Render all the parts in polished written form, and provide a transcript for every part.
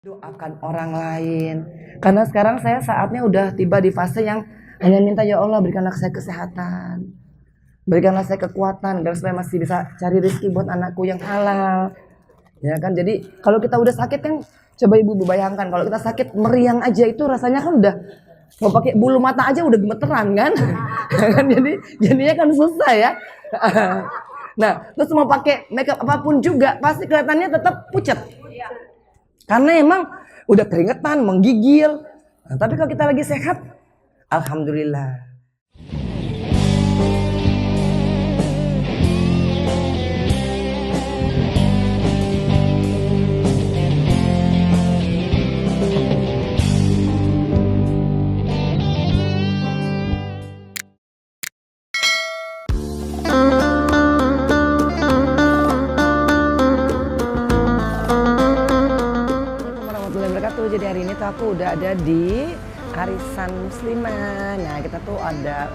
Doakan orang lain. Karena sekarang saya saatnya udah tiba di fase yang hanya minta ya Allah berikanlah saya kesehatan. Berikanlah saya kekuatan dan supaya masih bisa cari rezeki buat anakku yang halal. Ya kan, jadi kalau kita udah sakit kan, coba ibu bayangkan kalau kita sakit meriang aja itu rasanya kan udah mau pakai bulu mata aja udah gemeteran kan. Jadi jadinya kan susah ya. Nah, terus mau pakai makeup apapun juga pasti kelihatannya tetap pucat. Karena emang udah keringetan, menggigil. Nah, tapi kalau kita lagi sehat, alhamdulillah. Jadi hari ini tuh aku udah ada di Arisan Muslimah. Nah, kita tuh ada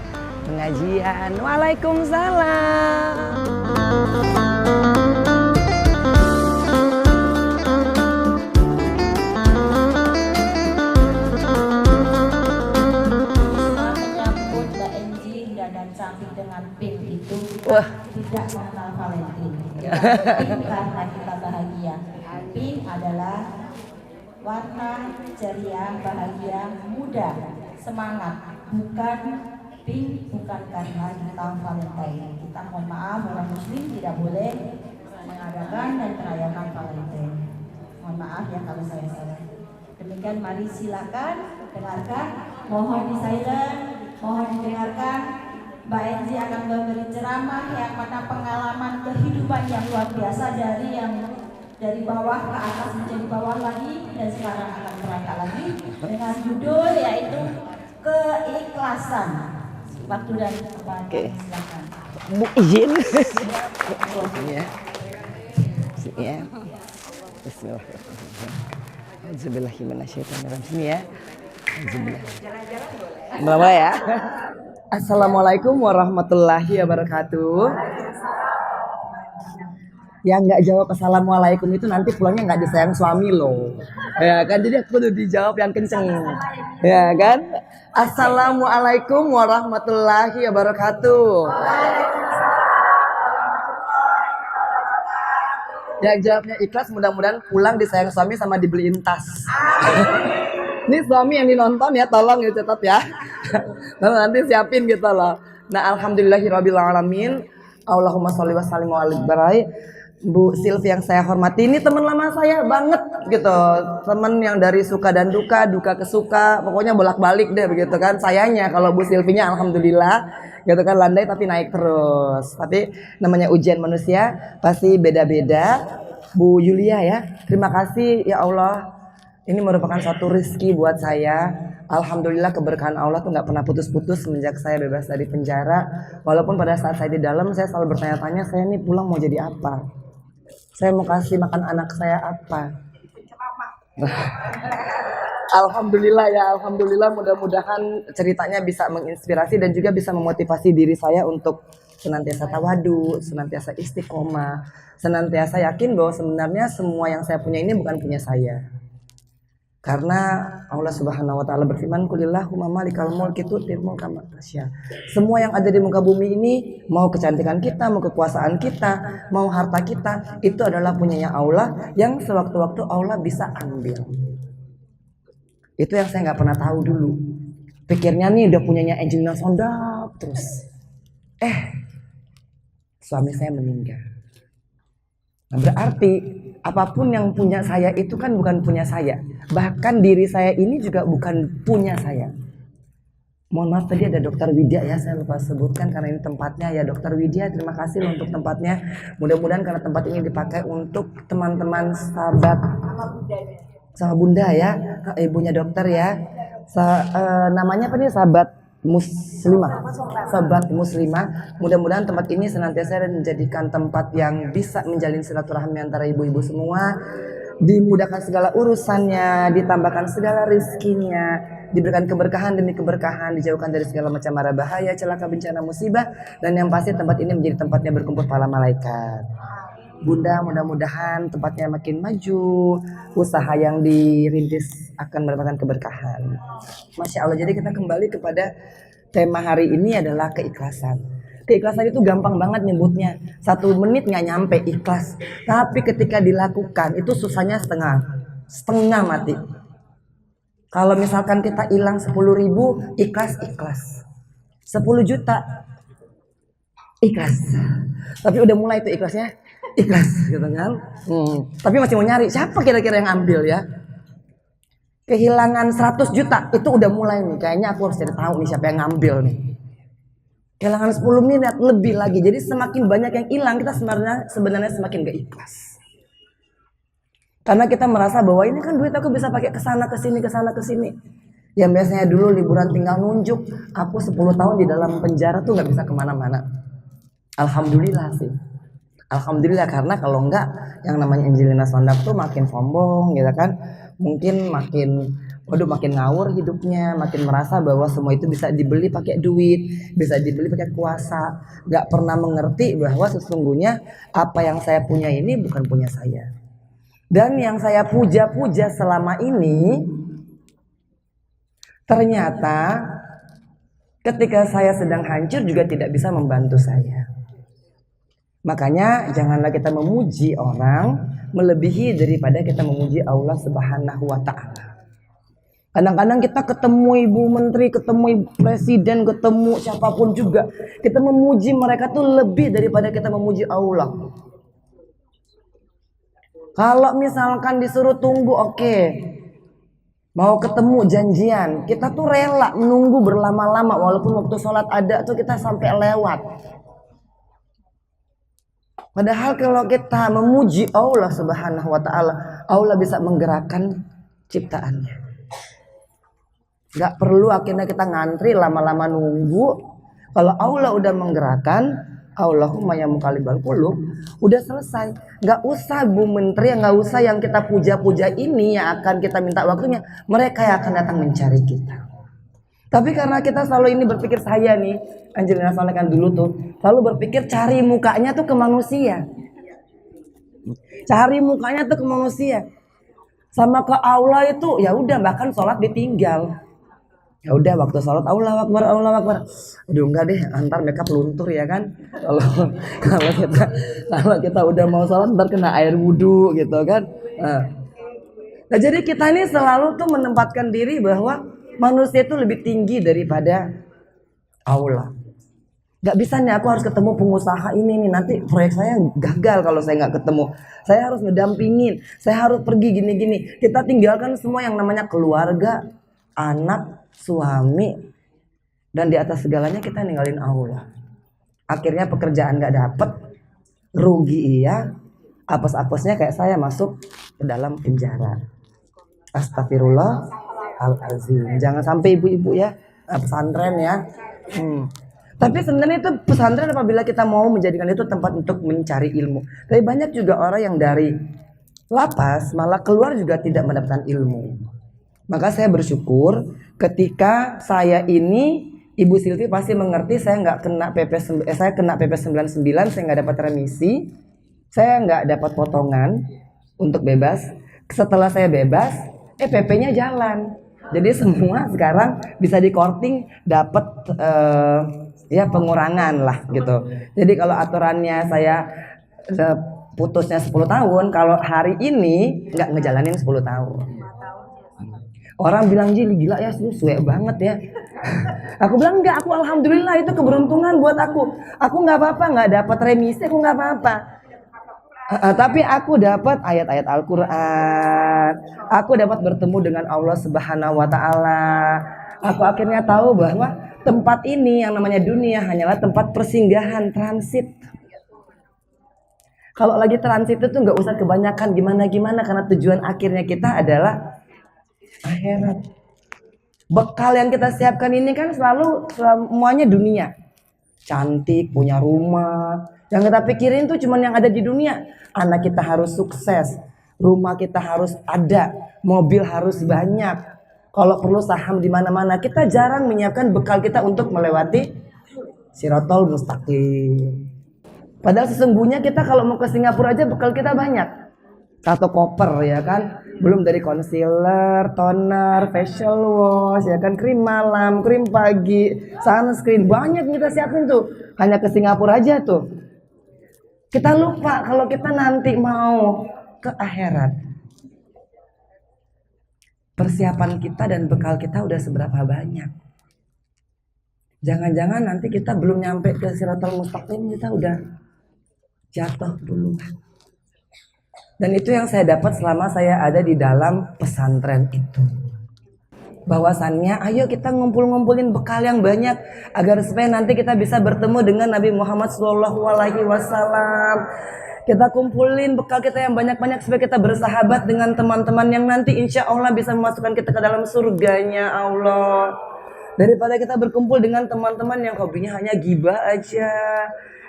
pengajian. Waalaikumsalam. Menyambut Mbak Enji dan cantik dengan pink itu tidak mengenal Valentine. Pink karena kita bahagia. Pink adalah warna ceria, bahagia, muda, semangat. Bukan pink, bukan karena kita Valentine. Kita mohon maaf, orang Muslim tidak boleh mengadakan dan merayakan Valentine. Mohon maaf ya kalau saya salah. Demikian, mari silakan dengarkan. Mohon di silent, mohon didengarkan. Mbak Enji akan memberi ceramah yang mana pengalaman kehidupan yang luar biasa dari bawah ke atas menjadi bawah lagi dan sekarang akan merangkak lagi dengan judul yaitu keikhlasan. Waktu dan tempat. Silakan. Bu izin. Ya. Ya. Bismillahirrahmanirrahim. Sini ya. Jalan-jalan ya. Assalamualaikum warahmatullahi wabarakatuh. Yang nggak jawab assalamualaikum itu nanti pulangnya nggak disayang suami loh, ya kan? Jadi aku udah dijawab yang kenceng, ya kan? Assalamualaikum warahmatullahi wabarakatuh. Yang jawabnya ikhlas mudah-mudahan pulang disayang suami sama dibeliin tas. Ini suami yang dinonton ya, tolong ya catat ya. Nanti siapin gitu loh. Nah, alhamdulillahirabbil alamin. Allahumma sholli wa sallim wa barik. Bu Silvi yang saya hormati, ini teman lama saya banget gitu, teman yang dari suka dan duka, duka ke suka, pokoknya bolak-balik deh begitu kan. Sayangnya kalau Bu Silvinya alhamdulillah gitu kan landai tapi naik terus. Tapi namanya ujian manusia pasti beda-beda. Bu Yulia ya, terima kasih ya Allah. Ini merupakan suatu rezeki buat saya. Alhamdulillah keberkahan Allah tuh nggak pernah putus-putus semenjak saya bebas dari penjara. Walaupun pada saat saya di dalam saya selalu bertanya-tanya, saya ini pulang mau jadi apa? Saya mau kasih makan anak saya apa? Alhamdulillah ya, alhamdulillah, mudah-mudahan ceritanya bisa menginspirasi dan juga bisa memotivasi diri saya untuk senantiasa tawadu, senantiasa istiqomah, senantiasa yakin bahwa sebenarnya semua yang saya punya ini bukan punya saya. Karena Allah Subhanahu wa taala berfirman, "Qulillahumma malikal mulki tu'til mulka man tasya." Semua yang ada di muka bumi ini, mau kecantikan kita, mau kekuasaan kita, mau harta kita, itu adalah punyanya Allah yang sewaktu-waktu Allah bisa ambil. Itu yang saya nggak pernah tahu dulu. Pikirnya nih udah punyanya Angelina Sondap terus. Suami saya meninggal. Nah, berarti apapun yang punya saya itu kan bukan punya saya. Bahkan diri saya ini juga bukan punya saya. Mohon maaf tadi ada Dokter Widya ya, saya lupa sebutkan karena ini tempatnya ya. Dokter Widya, terima kasih loh untuk tempatnya. Mudah-mudahan karena tempat ini dipakai untuk teman-teman sahabat sama bunda ya, ibunya dokter ya. Namanya apa nih, sahabat muslimah, sahabat muslimah. Mudah-mudahan tempat ini senantiasa menjadikan tempat yang bisa menjalin silaturahmi antara ibu-ibu semua, dimudahkan segala urusannya, ditambahkan segala rizkinya, diberikan keberkahan demi keberkahan, dijauhkan dari segala macam mara bahaya, celaka, bencana, musibah, dan yang pasti tempat ini menjadi tempatnya berkumpul para malaikat. Bunda mudah-mudahan tempatnya makin maju, usaha yang dirintis akan mendapatkan keberkahan. Masya Allah, jadi kita kembali kepada tema hari ini adalah keikhlasan. Keikhlasan itu gampang banget nyebutnya, 1 menit nggak nyampe ikhlas. Tapi ketika dilakukan itu susahnya setengah mati. Kalau misalkan kita hilang 10.000, ikhlas. 10 juta, ikhlas. Tapi udah mulai tuh ikhlasnya, ikhlas gitu kan. Tapi masih mau nyari siapa kira-kira yang ambil ya. Kehilangan 100 juta itu udah mulai nih, kayaknya aku harus cari tahu nih siapa yang ngambil nih. Kehilangan 10 miliar lebih lagi. Jadi semakin banyak yang hilang, kita sebenarnya semakin gak ikhlas. Karena kita merasa bahwa ini kan duit aku bisa pakai kesana kesini. Yang biasanya dulu liburan tinggal nunjuk, aku 10 tahun di dalam penjara tuh gak bisa kemana-mana. Alhamdulillah sih. Alhamdulillah, karena kalau enggak yang namanya Angelina Sondakh tuh makin sombong gitu kan. Mungkin makin ngawur hidupnya, makin merasa bahwa semua itu bisa dibeli pakai duit, bisa dibeli pakai kuasa. Gak pernah mengerti bahwa sesungguhnya apa yang saya punya ini bukan punya saya. Dan yang saya puja-puja selama ini, ternyata ketika saya sedang hancur juga tidak bisa membantu saya. Makanya janganlah kita memuji orang melebihi daripada kita memuji Allah Subhanahu wa Ta'ala. Kadang-kadang kita ketemu ibu menteri, ketemu ibu presiden, ketemu siapapun juga, kita memuji mereka tuh lebih daripada kita memuji Allah. Kalau misalkan disuruh tunggu, oke. Mau ketemu janjian, kita tuh rela menunggu berlama-lama, walaupun waktu sholat ada tuh kita sampai lewat. Padahal kalau kita memuji Allah Subhanahu wa Ta'ala, Allah bisa menggerakkan ciptaannya. Gak perlu akhirnya kita ngantri lama-lama nunggu. Kalau Allah udah menggerakkan, Allahumma ya muqallibal qulub, udah selesai. Gak usah Bu Menteri, gak usah yang kita puja-puja ini yang akan kita minta waktunya. Mereka yang akan datang mencari kita. Tapi karena kita selalu ini berpikir, saya nih Angelina Sondakh kan dulu tuh selalu berpikir cari mukanya tuh ke manusia. Cari mukanya tuh ke manusia. Sama ke Allah itu ya udah, bahkan sholat ditinggal. Ya udah waktu sholat Allah Akbar. Aduh enggak deh, antar mereka peluntur ya kan. Kalau kita udah mau sholat ntar kena air wudhu gitu kan. Nah jadi kita ini selalu tuh menempatkan diri bahwa manusia itu lebih tinggi daripada Allah. Gak bisa nih aku harus ketemu pengusaha ini nih, nanti proyek saya gagal kalau saya nggak ketemu. Saya harus ngedampingin, saya harus pergi gini-gini. Kita tinggalkan semua yang namanya keluarga, anak, suami, dan di atas segalanya kita ninggalin Allah. Akhirnya pekerjaan gak dapet, rugi iya, apes-apesnya kayak saya masuk ke dalam penjara. Astagfirullahaladzim. Jangan sampai ibu-ibu ya, pesantren ya. Tapi sebenarnya itu pesantren apabila kita mau menjadikan itu tempat untuk mencari ilmu. Tapi banyak juga orang yang dari lapas malah keluar juga tidak mendapatkan ilmu. Maka saya bersyukur ketika saya ini, Ibu Silvi pasti mengerti, saya nggak kena saya kena PP 99, saya nggak dapat remisi, saya nggak dapat potongan untuk bebas. Setelah saya bebas, PP-nya jalan. Jadi semua sekarang bisa di korting dapat ya pengurangan lah gitu. Jadi kalau aturannya saya putusnya 10 tahun, kalau hari ini nggak ngejalanin 10 tahun. Orang bilang gila ya, suwe banget ya. Aku bilang enggak, aku alhamdulillah itu keberuntungan buat aku. Aku nggak apa-apa, nggak dapat remisi, aku nggak apa-apa. Tapi aku dapat ayat-ayat Al-Quran. Aku dapat bertemu dengan Allah Subhanahu wa Ta'ala. Aku akhirnya tahu bahwa tempat ini yang namanya dunia hanyalah tempat persinggahan, transit. Kalau lagi transit itu nggak usah kebanyakan gimana-gimana, karena tujuan akhirnya kita adalah akhirat. Bekal yang kita siapkan ini kan selalu semuanya dunia. Cantik, punya rumah. Yang kita pikirin tuh cuman yang ada di dunia. Anak kita harus sukses, rumah kita harus ada, mobil harus banyak. Kalau perlu saham di mana-mana. Kita jarang menyiapkan bekal kita untuk melewati Siratal Mustaqim. Padahal sesungguhnya kita kalau mau ke Singapura aja bekal kita banyak. 1 koper ya kan. Belum dari concealer, toner, facial wash ya kan, krim malam, krim pagi, sunscreen, banyak kita siapin tuh. Hanya ke Singapura aja tuh. Kita lupa kalau kita nanti mau ke akhirat. Persiapan kita dan bekal kita udah seberapa banyak. Jangan-jangan nanti kita belum nyampe ke Siratal Mustaqim kita udah jatuh dulu. Dan itu yang saya dapat selama saya ada di dalam pesantren itu. Bahwasannya ayo kita ngumpulin bekal yang banyak agar supaya nanti kita bisa bertemu dengan Nabi Muhammad SAW. Kita kumpulin bekal kita yang banyak-banyak supaya kita bersahabat dengan teman-teman yang nanti insya Allah bisa memasukkan kita ke dalam surganya Allah. Daripada kita berkumpul dengan teman-teman yang hobinya hanya gibah aja,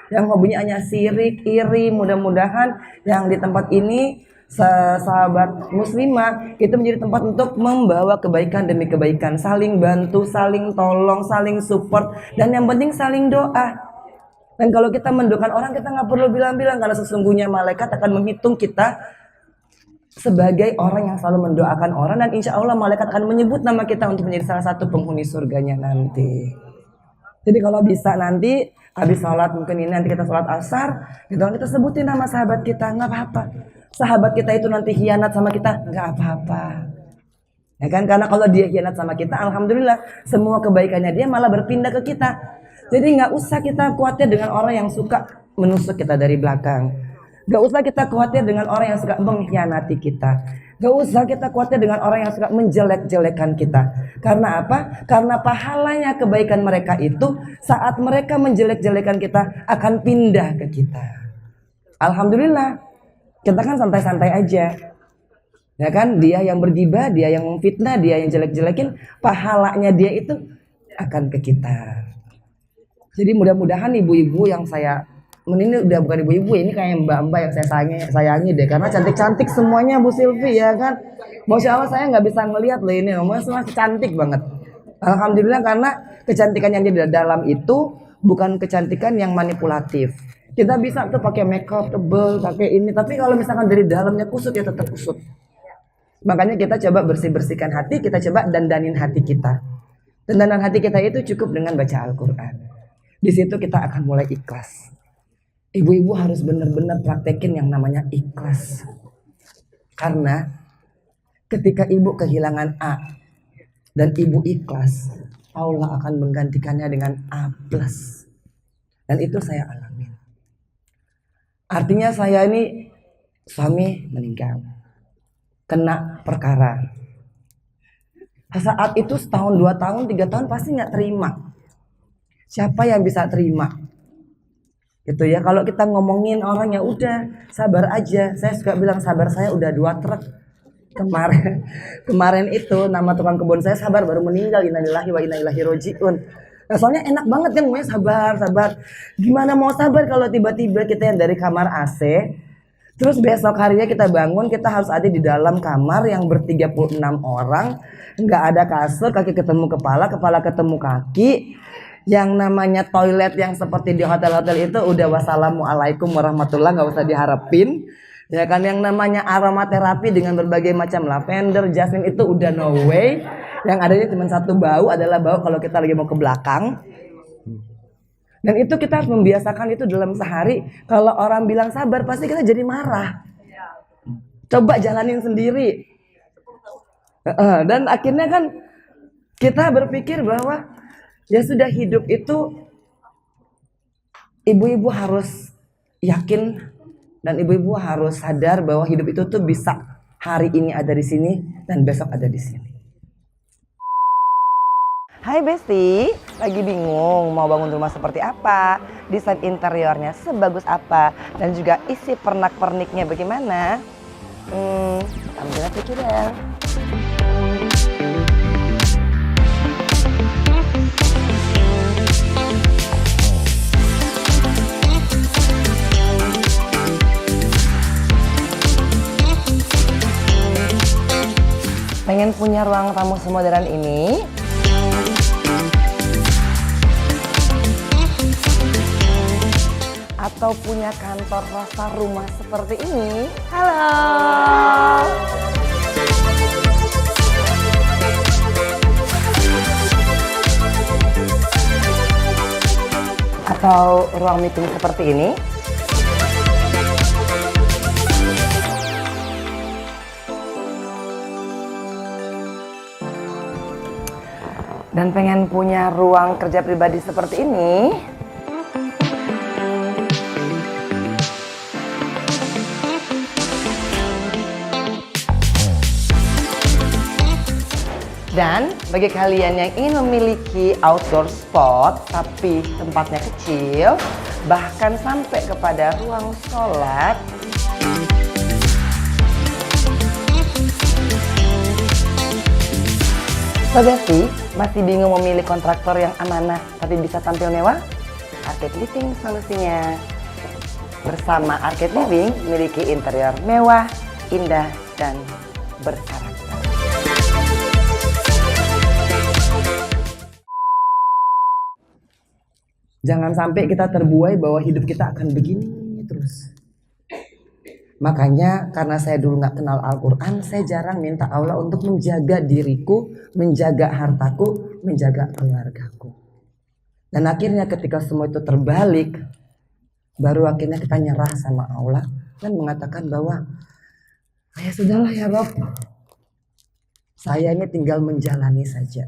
yang hobinya hanya sirik, iri. Mudah-mudahan yang di tempat ini sahabat muslimah itu menjadi tempat untuk membawa kebaikan demi kebaikan, saling bantu, saling tolong, saling support, dan yang penting saling doa. Dan kalau kita mendoakan orang, kita nggak perlu bilang-bilang, karena sesungguhnya malaikat akan menghitung kita sebagai orang yang selalu mendoakan orang, dan insya Allah malaikat akan menyebut nama kita untuk menjadi salah satu penghuni surganya nanti. Jadi kalau bisa nanti habis sholat, mungkin ini nanti kita sholat asar, kita sebutin nama sahabat kita, nggak apa-apa. Sahabat kita itu nanti khianat sama kita, nggak apa-apa. Ya kan, karena kalau dia khianat sama kita, alhamdulillah semua kebaikannya dia malah berpindah ke kita. Jadi nggak usah kita khawatir dengan orang yang suka menusuk kita dari belakang. Gak usah kita khawatir dengan orang yang suka mengkhianati kita. Gak usah kita khawatir dengan orang yang suka menjelek-jelekan kita. Karena apa? Karena pahalanya kebaikan mereka itu saat mereka menjelek-jelekan kita akan pindah ke kita. Alhamdulillah. Kita kan santai-santai aja. Ya kan? Dia yang bergibah, dia yang memfitnah, dia yang jelek-jelekin, pahalanya dia itu akan ke kita. Jadi mudah-mudahan ibu-ibu yang saya ini udah bukan ibu-ibu, ini kayak mbak-mbak yang saya sayangi deh, karena cantik-cantik semuanya Bu Silvi ya kan. Masya Allah, saya nggak bisa ngelihat loh ini, semua cantik banget. Alhamdulillah, karena kecantikan yang di dalam itu bukan kecantikan yang manipulatif. Kita bisa tuh pakai makeup tebel, pakai ini, tapi kalau misalkan dari dalamnya kusut ya tetap kusut. Makanya kita coba bersih-bersihkan hati, kita coba dandanin hati kita. Dandanan hati kita itu cukup dengan baca Al-Quran. Di situ kita akan mulai ikhlas. Ibu-ibu harus benar-benar praktekin yang namanya ikhlas. Karena ketika ibu kehilangan A dan ibu ikhlas, Allah akan menggantikannya dengan A+. Dan itu saya alami. Artinya saya ini suami meninggal, kena perkara. Saat itu setahun, 2 tahun, 3 tahun pasti nggak terima. Siapa yang bisa terima? Gitu ya, kalau kita ngomongin orang ya udah sabar aja. Saya suka bilang sabar saya udah 2 truk. Kemarin itu nama tukang kebun saya sabar baru meninggal, innalillahi wa inna ilaihi rajiun. Nah, soalnya enak banget kan ngomongnya sabar. Gimana mau sabar kalau tiba-tiba kita yang dari kamar AC, terus besok harinya kita bangun, kita harus ada di dalam kamar yang ber-36 orang, nggak ada kasur, kaki ketemu kepala ketemu kaki. Yang namanya toilet yang seperti di hotel-hotel itu udah wassalamualaikum warahmatullah, nggak usah diharapin. Ya kan, yang namanya aromaterapi dengan berbagai macam lavender, jasmine itu udah no way. Yang adanya cuma satu bau, adalah bau kalau kita lagi mau ke belakang. Dan itu kita harus membiasakan itu dalam sehari. Kalau orang bilang sabar, pasti kita jadi marah. Coba jalanin sendiri. Dan akhirnya kan kita berpikir bahwa ya sudah, hidup itu ibu-ibu harus yakin dan ibu-ibu harus sadar bahwa hidup itu tuh bisa hari ini ada di sini dan besok ada di sini. Hai Besti, lagi bingung mau bangun rumah seperti apa, desain interiornya sebagus apa, dan juga isi pernak-perniknya bagaimana? Ambil pikiran. Pengen punya ruang tamu semodern ini? atau punya kantor rasa rumah seperti ini? Halo. Atau ruang meeting seperti ini? Dan pengen punya ruang kerja pribadi seperti ini? Dan bagi kalian yang ingin memiliki outdoor spot tapi tempatnya kecil, bahkan sampai kepada ruang sholat, Sobesi, masih bingung memilih kontraktor yang amanah tapi bisa tampil mewah? Arcade Living solusinya. Bersama Arcade Living, memiliki interior mewah, indah, dan berkarakter. Jangan sampai kita terbuai bahwa hidup kita akan begini terus. Makanya karena saya dulu nggak kenal Al-Quran, saya jarang minta Allah untuk menjaga diriku, menjaga hartaku, menjaga keluargaku. Dan akhirnya ketika semua itu terbalik, baru akhirnya kita nyerah sama Allah dan mengatakan bahwa ya sudahlah ya Rob, saya ini tinggal menjalani saja.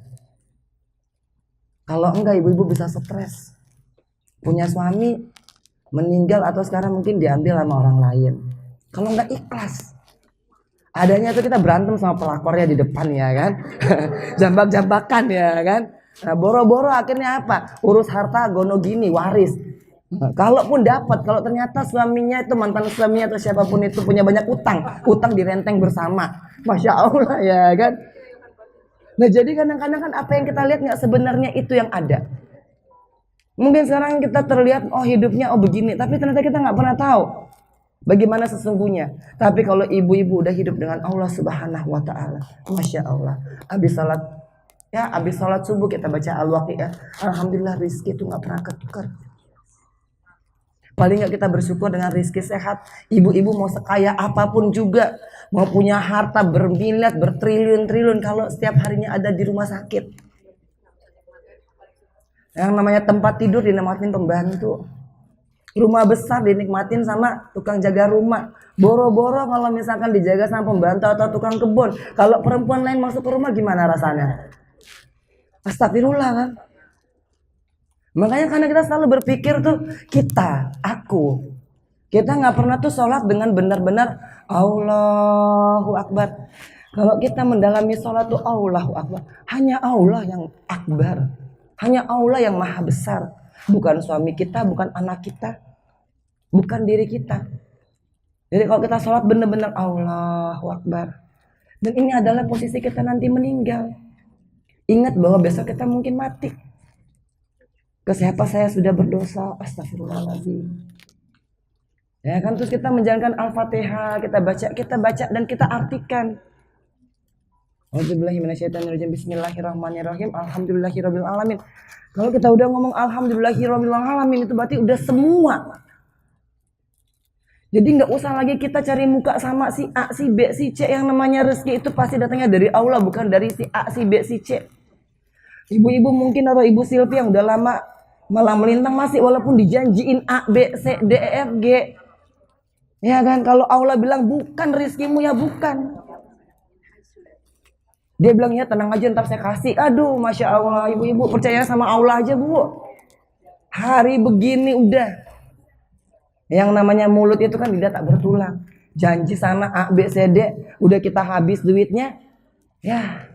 Kalau enggak ibu-ibu bisa stres, punya suami meninggal atau sekarang mungkin diambil sama orang lain. Kalau nggak ikhlas, adanya tuh kita berantem sama pelakornya di depan ya kan, jambak-jambakan ya kan. Nah, boro-boro akhirnya apa? Urus harta gono gini waris. Nah, kalaupun dapat, kalau ternyata suaminya itu mantan suaminya atau siapapun itu punya banyak utang direnteng bersama, masya Allah ya kan. Nah jadi kadang-kadang kan apa yang kita lihat nggak sebenarnya itu yang ada. Mungkin sekarang kita terlihat oh hidupnya oh begini, tapi ternyata kita nggak pernah tahu bagaimana sesungguhnya. Tapi kalau ibu-ibu udah hidup dengan Allah Subhanahu wa taala, masya Allah. Habis salat subuh kita baca Al-Waqiah. Alhamdulillah rizki itu nggak pernah ketukar. Paling nggak kita bersyukur dengan rizki sehat. Ibu-ibu mau sekaya apapun juga, mau punya harta bermiliar, bertriliun-triliun, kalau setiap harinya ada di rumah sakit, yang namanya tempat tidur dinikmatin pembantu, rumah besar dinikmatin sama tukang jaga rumah. Boro-boro kalau misalkan dijaga sama pembantu atau tukang kebun, kalau perempuan lain masuk ke rumah gimana rasanya? Astagfirullah kan. Makanya karena kita selalu berpikir tuh kita nggak pernah tuh sholat dengan benar-benar Allahu Akbar. Kalau kita mendalami sholat tuh Allahu Akbar, hanya Allah yang akbar, hanya Allah yang maha besar. Bukan suami kita, bukan anak kita, bukan diri kita. Jadi kalau kita sholat benar-benar Allahu Akbar. Dan ini adalah posisi kita nanti meninggal. Ingat bahwa besok kita mungkin mati. Ke siapa saya sudah berdosa, astagfirullahaladzim. Ya kan, terus kita menjalankan Al-Fatihah, kita baca dan kita artikan. A'udzubillahiminasyaitonirrajim. Bismillahirrahmanirrahim. Alhamdulillahirabbil alamin. Kalau kita udah ngomong alhamdulillahirabbil alamin itu berarti udah semua. Jadi nggak usah lagi kita cari muka sama si A, si B, si C. Yang namanya rezeki itu pasti datangnya dari Allah, bukan dari si A, si B, si C. Ibu-ibu mungkin atau Ibu Silvi yang udah lama malah melintang masih walaupun dijanjiin A, B, C, D, E, F, G. Ya kan, kalau Allah bilang bukan rizkimu ya bukan. Dia bilang ya tenang aja ntar saya kasih. Aduh masya Allah ibu-ibu percaya sama Allah aja bu. Hari begini udah. Yang namanya mulut itu kan tidak tak bertulang. Janji sana A, B, C, D. Udah kita habis duitnya. Ya.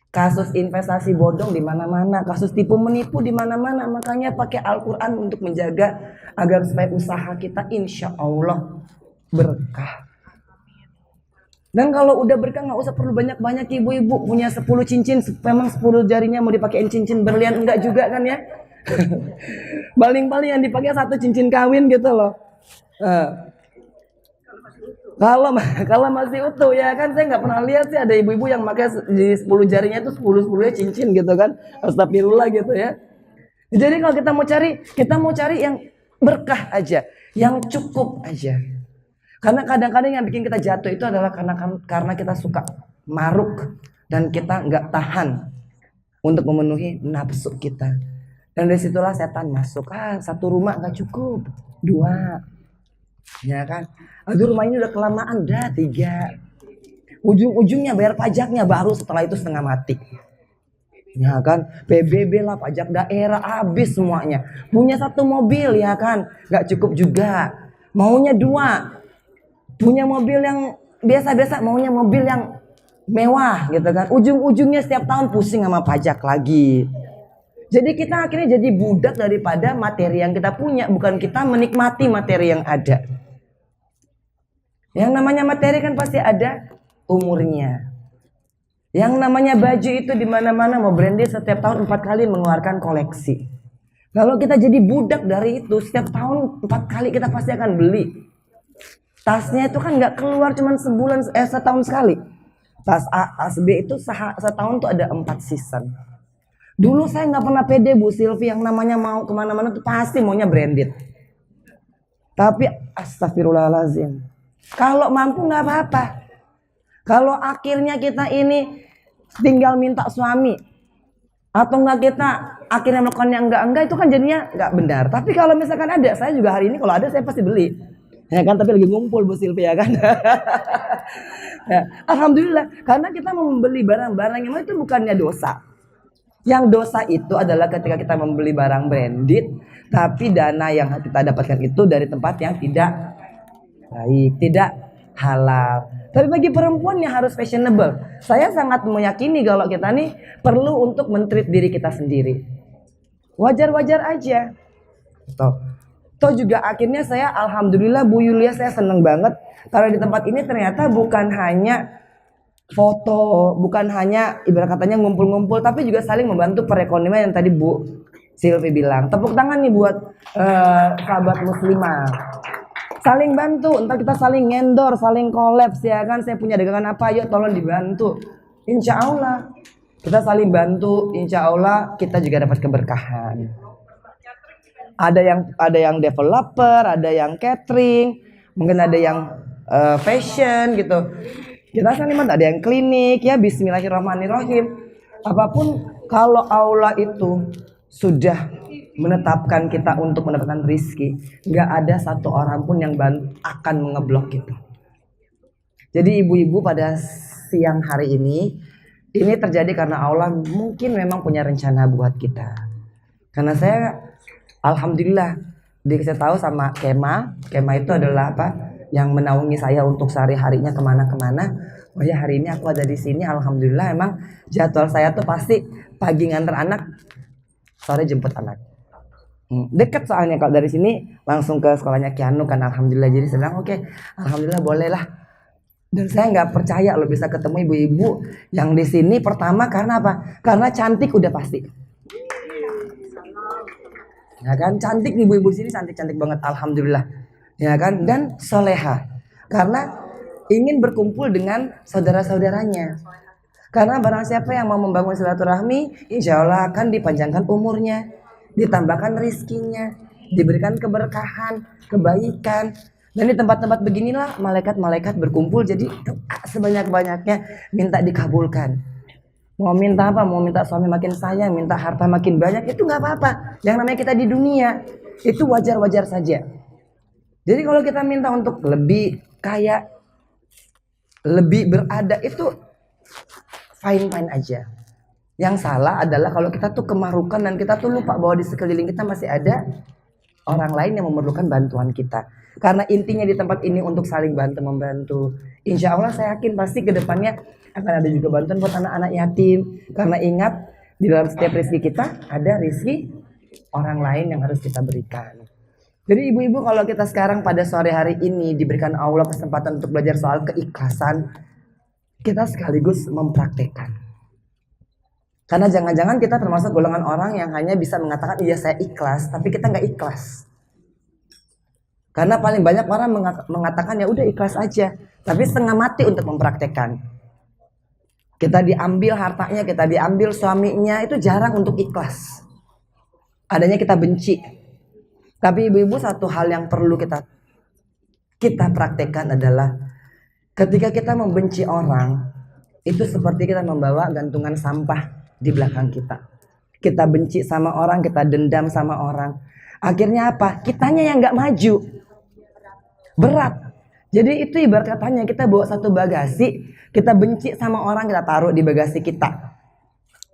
Kasus investasi bodong di mana-mana, kasus tipu menipu di mana-mana. Makanya pakai Al-Quran untuk menjaga agar supaya usaha kita insya Allah berkah. Dan kalau udah berkah nggak usah perlu banyak-banyak ibu-ibu punya 10 cincin, memang 10 jarinya mau dipakein cincin berlian enggak juga kan ya? Paling-paling yang dipakai 1 cincin kawin gitu loh. Kalau masih utuh ya kan, saya nggak pernah lihat sih ada ibu-ibu yang pakai di 10 jarinya itu 10-10 cincin gitu kan. Astagfirullah gitu ya. Jadi kalau kita mau cari yang berkah aja, yang cukup aja. Karena kadang-kadang yang bikin kita jatuh itu adalah karena kita suka maruk dan kita nggak tahan untuk memenuhi nafsu kita. Dan dari situlah setan masuk. Satu rumah nggak cukup, 2, ya kan? Aduh, rumah ini udah kelamaan, dah 3. Ujung-ujungnya bayar pajaknya baru setelah itu setengah mati. Ya kan, PBB lah, pajak daerah, habis semuanya. Punya 1 mobil, ya kan, nggak cukup juga. Maunya 2, punya mobil yang biasa-biasa, maunya mobil yang mewah gitu kan. Ujung-ujungnya setiap tahun pusing sama pajak lagi. Jadi kita akhirnya jadi budak daripada materi yang kita punya, bukan kita menikmati materi yang ada. Yang namanya materi kan pasti ada umurnya. Yang namanya baju itu di mana-mana mau branded, setiap tahun 4 kali mengeluarkan koleksi. Kalau kita jadi budak dari itu, setiap tahun 4 kali kita pasti akan beli. Tasnya itu kan nggak keluar cuma setahun sekali. Tas A, tas B itu setahun tuh ada 4 season. Dulu saya nggak pernah pede Bu Silvi, yang namanya mau kemana-mana tuh pasti maunya branded. Tapi astagfirullahaladzim, kalau mampu nggak apa-apa. Kalau akhirnya kita ini tinggal minta suami, atau nggak kita akhirnya melakukan yang enggak itu kan jadinya nggak benar. Tapi kalau misalkan ada, saya juga hari ini kalau ada saya pasti beli. Ya kan, tapi lagi ngumpul Bu Silvi, ya kan. Ya, alhamdulillah, karena kita membeli barang-barang yang itu bukannya dosa. Yang dosa itu adalah ketika kita membeli barang branded, tapi dana yang kita dapatkan itu dari tempat yang tidak baik, tidak halal. Tapi bagi perempuan yang harus fashionable, saya sangat meyakini kalau kita nih perlu untuk men-treat diri kita sendiri. Wajar-wajar aja. Toh juga akhirnya saya alhamdulillah Bu Yulia, saya seneng banget karena di tempat ini ternyata bukan hanya foto, bukan hanya ibarat katanya ngumpul-ngumpul, tapi juga saling membantu perekonomian yang tadi Bu Silvi bilang. Tepuk tangan nih buat sahabat muslimah. Saling bantu, entar kita saling ngendor, saling kolaps, ya kan. Saya punya dagangan apa, yuk tolong dibantu. Insya Allah kita saling bantu, insya Allah kita juga dapat keberkahan. Ada yang developer, ada yang catering, mungkin ada yang fashion gitu. Kita saling bantu, ada yang klinik, ya bismillahirrahmanirrahim. Apapun, kalau Allah itu sudah menetapkan kita untuk mendapatkan rizki, nggak ada satu orang pun yang akan mengeblok kita. Jadi ibu-ibu pada siang hari ini terjadi karena Allah mungkin memang punya rencana buat kita. Karena saya alhamdulillah dikasih tahu sama Kema itu adalah apa? Yang menaungi saya untuk sehari-harinya kemana-kemana. Oh ya, hari ini aku ada di sini, alhamdulillah. Emang jadwal saya tuh pasti pagi nganter anak, sore jemput anak. Dekat soalnya kalau dari sini langsung ke sekolahnya Kianu kan, alhamdulillah. Jadi saya bilang oke, alhamdulillah boleh lah. Dan saya nggak percaya lo bisa ketemu ibu-ibu yang di sini. Pertama karena apa? Karena cantik udah pasti. Ya kan, cantik ibu-ibu sini, cantik-cantik banget, alhamdulillah. Ya kan, dan soleha, karena ingin berkumpul dengan saudara-saudaranya. Karena barang siapa yang mau membangun silaturahmi, insya Allah akan dipanjangkan umurnya, ditambahkan rizkinya, diberikan keberkahan, kebaikan. Dan di tempat-tempat beginilah malaikat-malaikat berkumpul. Jadi doa sebanyak-banyaknya minta dikabulkan. Mau minta apa? Mau minta suami makin sayang, minta harta makin banyak, itu nggak apa-apa. Yang namanya kita di dunia itu wajar-wajar saja. Jadi kalau kita minta untuk lebih kaya, lebih berada, itu fine-fine aja. Yang salah adalah kalau kita tuh kemarukan dan kita tuh lupa bahwa di sekeliling kita masih ada orang lain yang memerlukan bantuan kita. Karena intinya di tempat ini untuk saling bantu-membantu. Insya Allah saya yakin pasti ke depannya akan ada juga bantuan buat anak-anak yatim. Karena ingat, di dalam setiap rezeki kita ada rezeki orang lain yang harus kita berikan. Jadi ibu-ibu, kalau kita sekarang pada sore hari ini diberikan Allah kesempatan untuk belajar soal keikhlasan, kita sekaligus mempraktekkan. Karena jangan-jangan kita termasuk golongan orang yang hanya bisa mengatakan iya saya ikhlas, tapi kita nggak ikhlas. Karena paling banyak orang mengatakan ya udah ikhlas aja, tapi setengah mati untuk mempraktekkan. Kita diambil hartanya, kita diambil suaminya, itu jarang untuk ikhlas. Adanya kita benci. Tapi ibu-ibu, satu hal yang perlu kita praktekkan adalah ketika kita membenci orang, itu seperti kita membawa gantungan sampah di belakang kita. Kita benci sama orang, kita dendam sama orang. Akhirnya apa? Kitanya yang nggak maju. Berat. Jadi itu ibarat katanya kita bawa satu bagasi, kita benci sama orang, kita taruh di bagasi kita.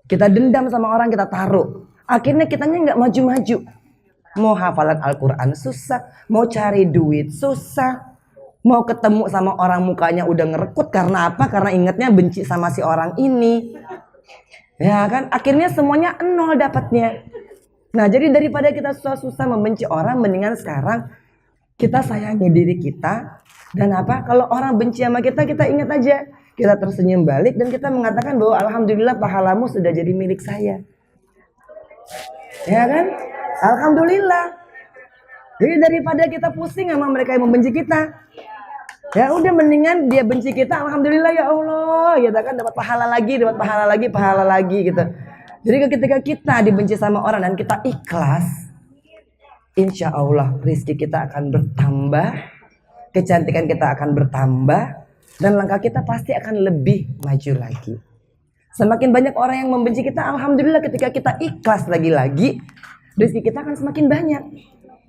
Kita dendam sama orang, kita taruh. Akhirnya kitanya nggak maju-maju. Mau hafalan Al-Quran susah, mau cari duit susah, mau ketemu sama orang mukanya udah ngerekut. Karena apa? Karena ingatnya benci sama si orang ini. Ya kan? Akhirnya semuanya nol dapatnya. Nah, jadi daripada kita susah-susah membenci orang, mendingan sekarang kita sayangi diri kita. Dan apa? Kalau orang benci sama kita, kita ingat aja. Kita tersenyum balik dan kita mengatakan bahwa alhamdulillah pahalamu sudah jadi milik saya. Ya kan? Alhamdulillah. Jadi daripada kita pusing sama mereka yang membenci kita, ya udah mendingan dia benci kita, alhamdulillah ya Allah, kita kan dapat pahala lagi gitu. Jadi ketika kita dibenci sama orang dan kita ikhlas, insya Allah rezeki kita akan bertambah, kecantikan kita akan bertambah, dan langkah kita pasti akan lebih maju lagi. Semakin banyak orang yang membenci kita, alhamdulillah ketika kita ikhlas lagi-lagi, rezeki kita akan semakin banyak.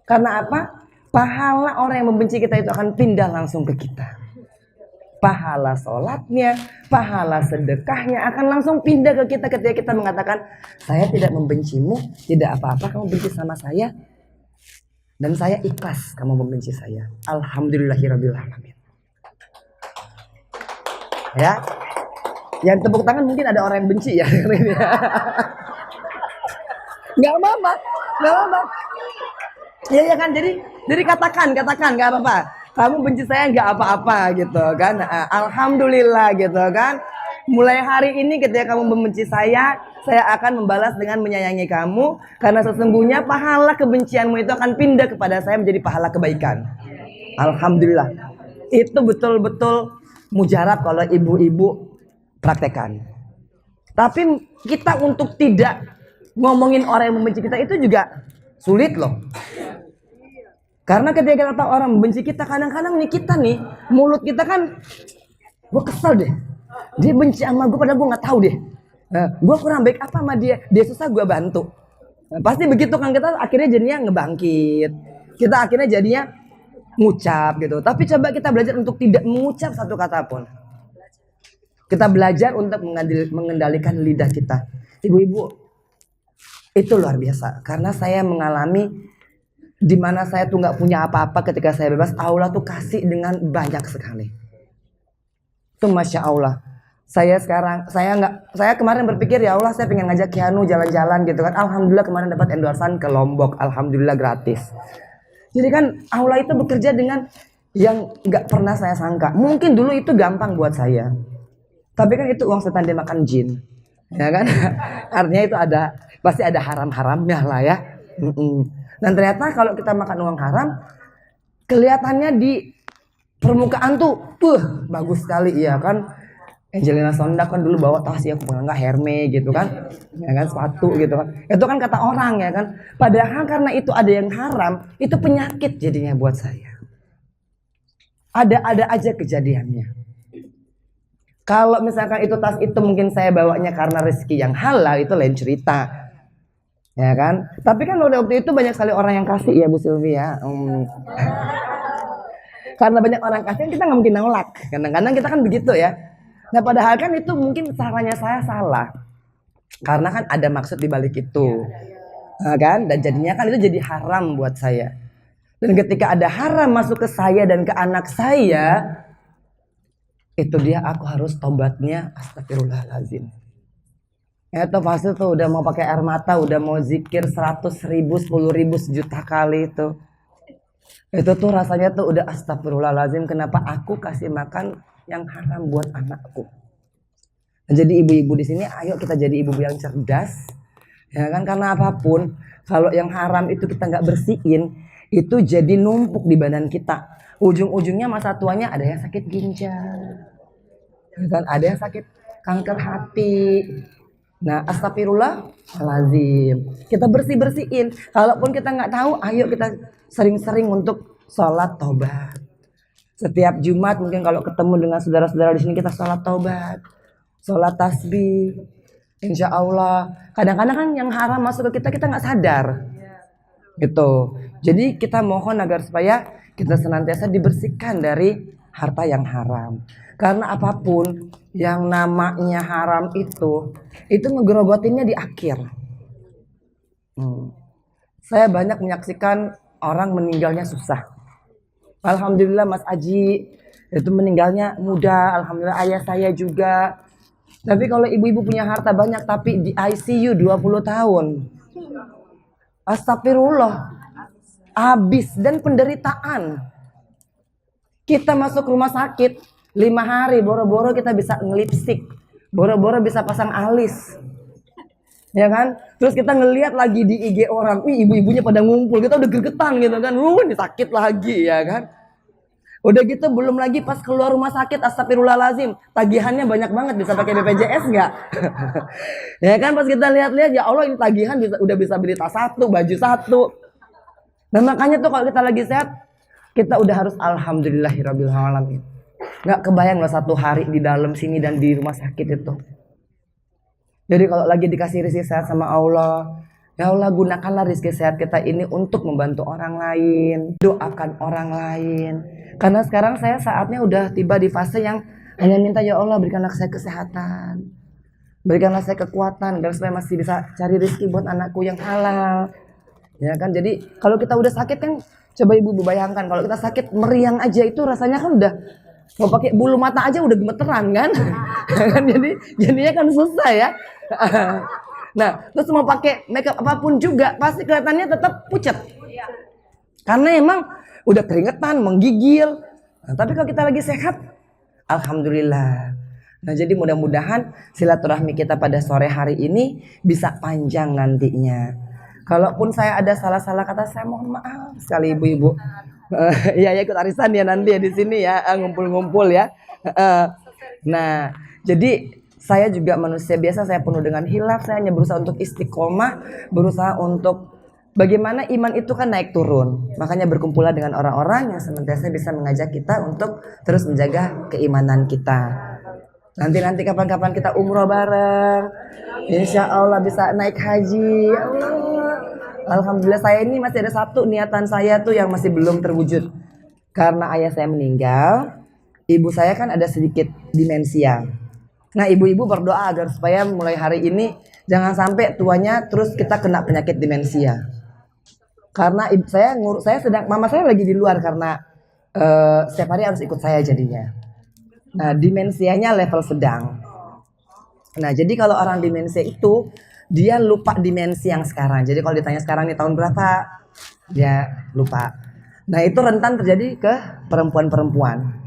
Karena apa? Pahala orang yang membenci kita itu akan pindah langsung ke kita. Pahala sholatnya, pahala sedekahnya akan langsung pindah ke kita ketika kita mengatakan, saya tidak membencimu, tidak apa-apa kamu benci sama saya, dan saya ikhlas kamu membenci saya. Alhamdulillahirrabbilalamin. Ya, yang tepuk tangan mungkin ada orang yang benci ya. Nggak apa-apa. Ya kan, jadi katakan nggak apa-apa. Kamu benci saya nggak apa-apa gitu kan. Alhamdulillah gitu kan. Mulai hari ini ketika kamu membenci saya akan membalas dengan menyayangi kamu, karena sesungguhnya pahala kebencianmu itu akan pindah kepada saya menjadi pahala kebaikan. Alhamdulillah. Itu betul-betul mujarab kalau ibu-ibu praktekan. Tapi kita untuk tidak ngomongin orang yang membenci kita itu juga sulit loh. Karena ketika kita tahu orang membenci kita, kadang-kadang nih kita nih, mulut kita kan, gue kesel deh, dia benci sama gue padahal gue nggak tahu deh, gue kurang baik apa sama dia susah gue bantu. Pasti begitu kan, kita akhirnya jadinya ngebangkit, kita akhirnya jadinya ngucap gitu. Tapi coba kita belajar untuk tidak mengucap satu kata pun. Kita belajar untuk mengendalikan lidah kita. Ibu-ibu, itu luar biasa. Karena saya mengalami di mana saya tuh nggak punya apa-apa ketika saya bebas, Allah tuh kasih dengan banyak sekali. Itu masya Allah. Saya kemarin berpikir, ya Allah, saya pengen ngajak Kianu jalan-jalan gitu kan. Alhamdulillah kemarin dapat endorsan ke Lombok, alhamdulillah gratis. Jadi kan Allah itu bekerja dengan yang nggak pernah saya sangka. Mungkin dulu itu gampang buat saya, tapi kan itu uang setan dimakan jin, ya kan? Artinya itu pasti ada haram-haramnya lah ya. Dan ternyata kalau kita makan uang haram, kelihatannya di permukaan tuh, bagus sekali, iya kan? Angelina Sonda kan dulu bawa tas ya, nggak Hermes gitu kan, ya kan, sepatu gitu kan. Itu kan kata orang ya kan. Padahal karena itu ada yang haram, itu penyakit jadinya buat saya. Ada aja kejadiannya. Kalau misalkan itu tas itu mungkin saya bawanya karena rezeki yang halal, itu lain cerita. Ya kan? Tapi kan waktu itu banyak sekali orang yang kasih ya Bu Sylvia. Karena banyak orang kasih, kita nggak mungkin nolak. Kadang-kadang kita kan begitu ya. Nah padahal kan itu mungkin caranya saya salah. Karena kan ada maksud di balik itu. Nah, kan? Dan jadinya kan itu jadi haram buat saya. Dan ketika ada haram masuk ke saya dan ke anak saya, itu dia aku harus tobatnya astagfirullahaladzim. Itu pasti tuh udah mau pakai air mata, udah mau zikir 100.000, 10.000, sejuta kali itu. Itu tuh rasanya tuh udah astagfirullahaladzim, kenapa aku kasih makan yang haram buat anakku. Nah, jadi ibu-ibu di sini, ayo kita jadi ibu yang cerdas, ya kan? Karena apapun, kalau yang haram itu kita nggak bersihin, itu jadi numpuk di badan kita. Ujung-ujungnya masa tuanya ada yang sakit ginjal, ya kan? Ada yang sakit kanker hati, Nah, astagfirullahaladzim. Kita bersih-bersihin. Kalaupun kita nggak tahu, ayo kita sering-sering untuk sholat taubat. Setiap Jumat mungkin kalau ketemu dengan saudara-saudara di sini kita sholat taubat, sholat tasbih. Insya Allah. Kadang-kadang kan yang haram masuk ke kita nggak sadar. Gitu. Jadi kita mohon agar supaya kita senantiasa dibersihkan dari harta yang haram. Karena apapun yang namanya haram itu ngegerogotinnya di akhir. Saya banyak menyaksikan orang meninggalnya susah. Alhamdulillah Mas Aji itu meninggalnya muda. Alhamdulillah ayah saya juga. Tapi kalau ibu-ibu punya harta banyak tapi di ICU 20 tahun. Astagfirullah. Habis dan penderitaan. Kita masuk rumah sakit 5 hari boro-boro kita bisa ngelipstik. Boro-boro bisa pasang alis. Ya kan? Terus kita ngelihat lagi di IG orang, wih ibu-ibunya pada ngumpul, kita udah gregetan gitu kan. Ini sakit lagi ya kan? Udah gitu belum lagi pas keluar rumah sakit, astagfirullahaladzim, tagihannya banyak banget, bisa pakai BPJS nggak? Ya kan pas kita lihat-lihat, ya Allah ini tagihan udah bisa beli tas satu, baju satu. Nah makanya tuh kalau kita lagi sehat, kita udah harus alhamdulillahirabbil alamin. Nggak kebayang loh satu hari di dalam sini dan di rumah sakit itu. Jadi kalau lagi dikasih rezeki sehat sama Allah, ya Allah gunakanlah rezeki sehat kita ini untuk membantu orang lain, doakan orang lain. Karena sekarang saya saatnya udah tiba di fase yang hanya minta ya Allah berikanlah saya kesehatan, berikanlah saya kekuatan agar supaya masih bisa cari rezeki buat anakku yang halal. Ya kan, jadi kalau kita udah sakit kan, coba ibu bayangkan kalau kita sakit meriang aja itu rasanya kan udah mau pakai bulu mata aja udah gemeteran kan, jadi jadinya kan susah ya. Nah, terus mau pakai makeup apapun juga pasti kelihatannya tetap pucat. Karena emang udah keringetan, menggigil. Nah, tapi kalau kita lagi sehat, alhamdulillah. Nah, jadi mudah-mudahan silaturahmi kita pada sore hari ini bisa panjang nantinya. Kalaupun saya ada salah-salah kata, saya mohon maaf sekali ibu-ibu. Ya ikut arisan ya nanti ya di sini ya, ngumpul-ngumpul ya. Nah, jadi saya juga manusia biasa, saya penuh dengan hilaf, saya hanya berusaha untuk istiqomah, berusaha untuk bagaimana iman itu kan naik turun. Makanya berkumpulah dengan orang-orang yang senantiasa bisa mengajak kita untuk terus menjaga keimanan kita. Nanti kapan-kapan kita umroh bareng, insya Allah bisa naik haji. Ya Allah. Alhamdulillah saya ini masih ada satu niatan saya tuh yang masih belum terwujud. Karena ayah saya meninggal, ibu saya kan ada sedikit demensia. Nah ibu-ibu berdoa agar supaya mulai hari ini jangan sampai tuanya terus kita kena penyakit demensia. Karena mama saya lagi di luar karena setiap hari harus ikut saya jadinya. Nah demensianya level sedang. Nah jadi kalau orang demensia itu dia lupa dimensi yang sekarang. Jadi kalau ditanya sekarang nih tahun berapa, dia lupa. Nah itu rentan terjadi ke perempuan-perempuan.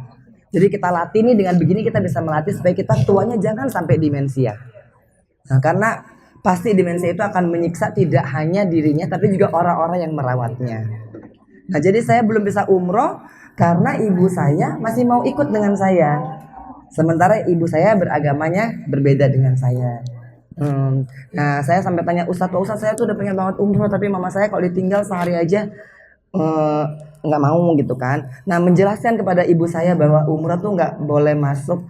Jadi kita latih nih dengan begini kita bisa melatih supaya kita tuanya jangan sampai demensia. Nah karena pasti demensia itu akan menyiksa tidak hanya dirinya tapi juga orang-orang yang merawatnya. Nah jadi saya belum bisa umroh karena ibu saya masih mau ikut dengan saya. Sementara ibu saya beragamanya berbeda dengan saya. Nah saya sampai tanya Ustadz saya tuh udah pengen banget umroh tapi mama saya kalau ditinggal sehari aja nggak mau gitu kan. Nah menjelaskan kepada ibu saya bahwa umroh tuh nggak boleh masuk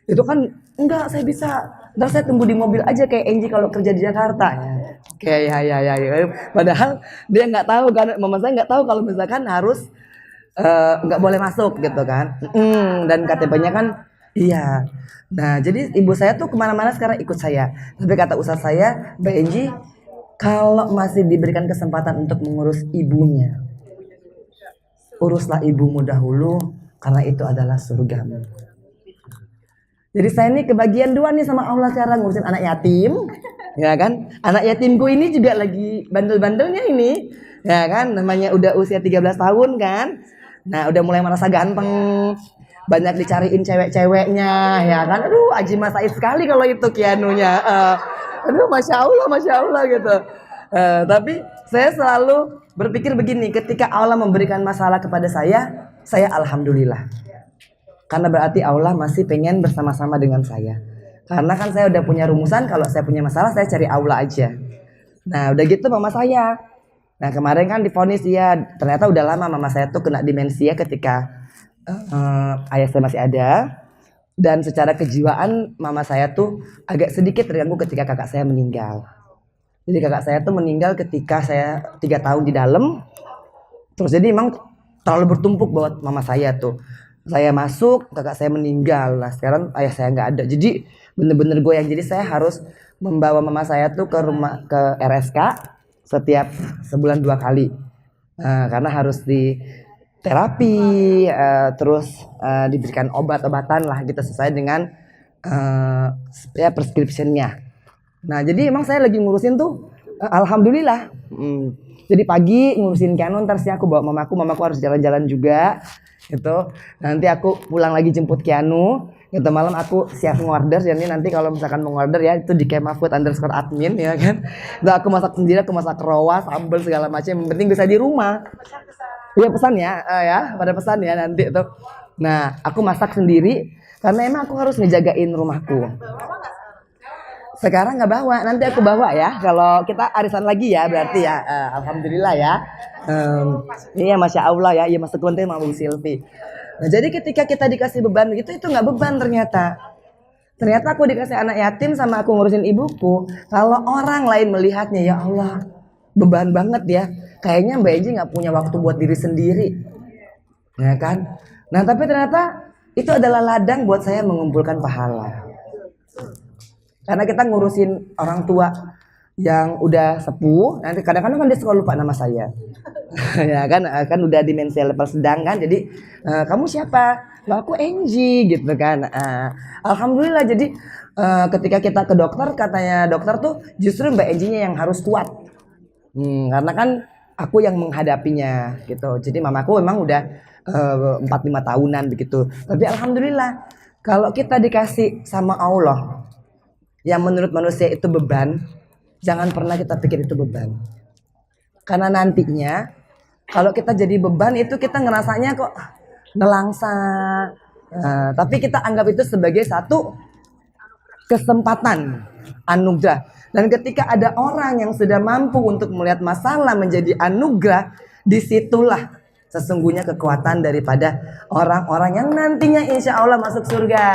itu kan enggak saya bisa ntar saya tunggu di mobil aja kayak Angie kalau kerja di Jakarta kayak ya. Padahal dia nggak tahu kan, mama saya nggak tahu kalau misalkan harus nggak boleh masuk gitu kan. Dan KTP-nya kan iya. Nah jadi ibu saya tuh kemana-mana sekarang ikut saya. Tapi kata ustadz saya, Mbak Angie, kalau masih diberikan kesempatan untuk mengurus ibunya, uruslah ibumu dahulu karena itu adalah surgamu. Jadi saya ini kebagian dua nih sama Allah sekarang ngurusin anak yatim, ya kan? Anak yatimku ini juga lagi bandel-bandelnya ini, ya kan? Namanya udah usia 13 tahun kan? Nah udah mulai merasa ganteng. Banyak dicariin cewek-ceweknya, ya kan? Aduh, Aji Mas Said sekali kalau itu Kianunya. Aduh, masya Allah gitu. Tapi saya selalu berpikir begini, ketika Allah memberikan masalah kepada saya alhamdulillah. Karena berarti Allah masih pengen bersama-sama dengan saya. Karena kan saya udah punya rumusan, kalau saya punya masalah saya cari aula aja. Nah udah gitu mama saya. Nah kemarin kan divonis dia, ternyata udah lama mama saya tuh kena demensia ketika ayah saya masih ada. Dan secara kejiwaan mama saya tuh agak sedikit terganggu ketika kakak saya meninggal. Jadi kakak saya tuh meninggal ketika saya 3 tahun di dalam. Terus jadi emang terlalu bertumpuk buat mama saya tuh. Saya masuk, kakak saya meninggal. Nah sekarang ayah saya nggak ada. Jadi bener-bener goyang. Jadi saya harus membawa mama saya tuh ke rumah, ke RSK setiap sebulan 2 kali. Karena harus di terapi, terus diberikan obat-obatan lah gitu sesuai dengan ya prescriptionnya. Nah jadi emang saya lagi ngurusin tuh, alhamdulillah. Jadi pagi ngurusin Keanu, ntar sih aku bawa mamaku harus jalan-jalan juga gitu. Nanti aku pulang lagi jemput Keanu gitu, malam aku siap ngorder. Jadi nanti kalau misalkan mau order ya itu di @kemafood_admin ya kan. Nah, aku masak sendiri, aku masak rawa, sambal segala macam, yang penting bisa di rumah. Iya pesan ya, pada pesan ya nanti tuh. Nah aku masak sendiri karena emang aku harus ngejagain rumahku. Sekarang nggak bawa, nanti aku bawa ya. Kalau kita arisan lagi ya berarti ya. Alhamdulillah ya. Iya masya Allah ya. Iya masuk konten sama Bu Silvi. Nah jadi ketika kita dikasih beban itu nggak beban ternyata. Ternyata aku dikasih anak yatim sama aku ngurusin ibuku. Kalau orang lain melihatnya ya Allah beban banget ya. Kayaknya Mbak Enji nggak punya waktu buat diri sendiri, ya kan? Nah tapi ternyata itu adalah ladang buat saya mengumpulkan pahala. Karena kita ngurusin orang tua yang udah sepuh, nanti kadang-kadang kan dia suka lupa nama saya. Ya kan udah demensia level sedang kan. Jadi kamu siapa? Lah aku Enji gitu kan. Alhamdulillah jadi ketika kita ke dokter katanya dokter tuh justru Mbak Enjinya yang harus kuat. Karena kan aku yang menghadapinya gitu. Jadi mamaku memang udah 4-5 tahunan begitu. Tapi alhamdulillah kalau kita dikasih sama Allah yang menurut manusia itu beban, jangan pernah kita pikir itu beban. Karena nantinya kalau kita jadi beban itu kita ngerasanya kok nelangsa. Tapi kita anggap itu sebagai satu kesempatan, anugerah. Dan ketika ada orang yang sudah mampu untuk melihat masalah menjadi anugerah, disitulah sesungguhnya kekuatan daripada orang-orang yang nantinya insya Allah masuk surga.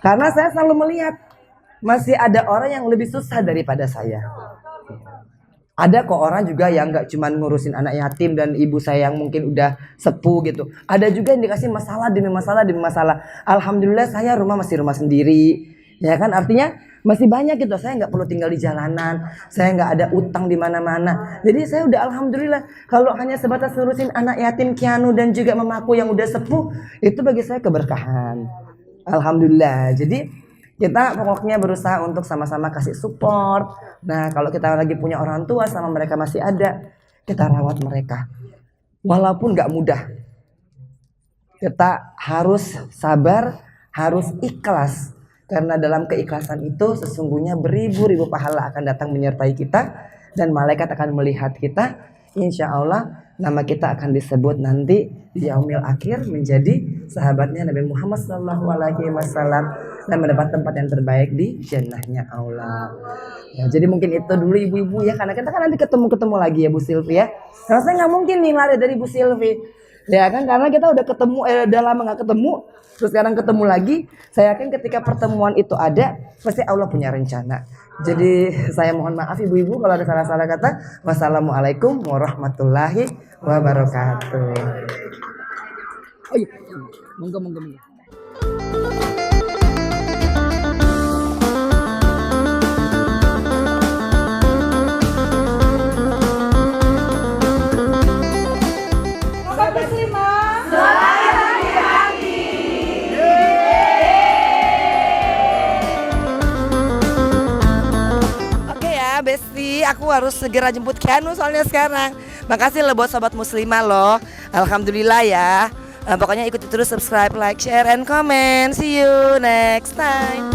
Karena saya selalu melihat masih ada orang yang lebih susah daripada saya. Ada kok orang juga yang gak cuma ngurusin anak yatim dan ibu saya yang mungkin udah sepuh gitu. Ada juga yang dikasih masalah demi masalah demi masalah. Alhamdulillah saya masih rumah sendiri. Ya kan artinya masih banyak gitu. Saya nggak perlu tinggal di jalanan. Saya nggak ada utang di mana-mana. Jadi saya udah alhamdulillah. Kalau hanya sebatas ngurusin anak yatim Keanu dan juga mamaku yang udah sepuh, itu bagi saya keberkahan. Alhamdulillah. Jadi kita pokoknya berusaha untuk sama-sama kasih support. Nah kalau kita lagi punya orang tua sama mereka masih ada, kita rawat mereka. Walaupun nggak mudah. Kita harus sabar, harus ikhlas. Karena dalam keikhlasan itu sesungguhnya beribu-ribu pahala akan datang menyertai kita. Dan malaikat akan melihat kita. Insya Allah nama kita akan disebut nanti di yaumil akhir menjadi sahabatnya Nabi Muhammad SAW. Dan mendapat tempat yang terbaik di jannahnya Allah. Ya, jadi mungkin itu dulu ibu-ibu ya. Karena kita kan nanti ketemu lagi ya Bu Silvi ya. Karena saya nggak mungkin nih lari dari Bu Silvi. Ya kan karena kita udah ketemu, udah lama nggak ketemu, terus sekarang ketemu lagi. Saya yakin ketika pertemuan itu ada, pasti Allah punya rencana. Jadi saya mohon maaf ibu-ibu kalau ada salah-salah kata. Wassalamualaikum warahmatullahi wabarakatuh. Oh iya, monggo. Besti, aku harus segera jemput Keanu soalnya sekarang. Makasih loh buat sobat muslimah loh. Alhamdulillah ya. Pokoknya ikuti terus, subscribe, like, share, and comment. See you next time.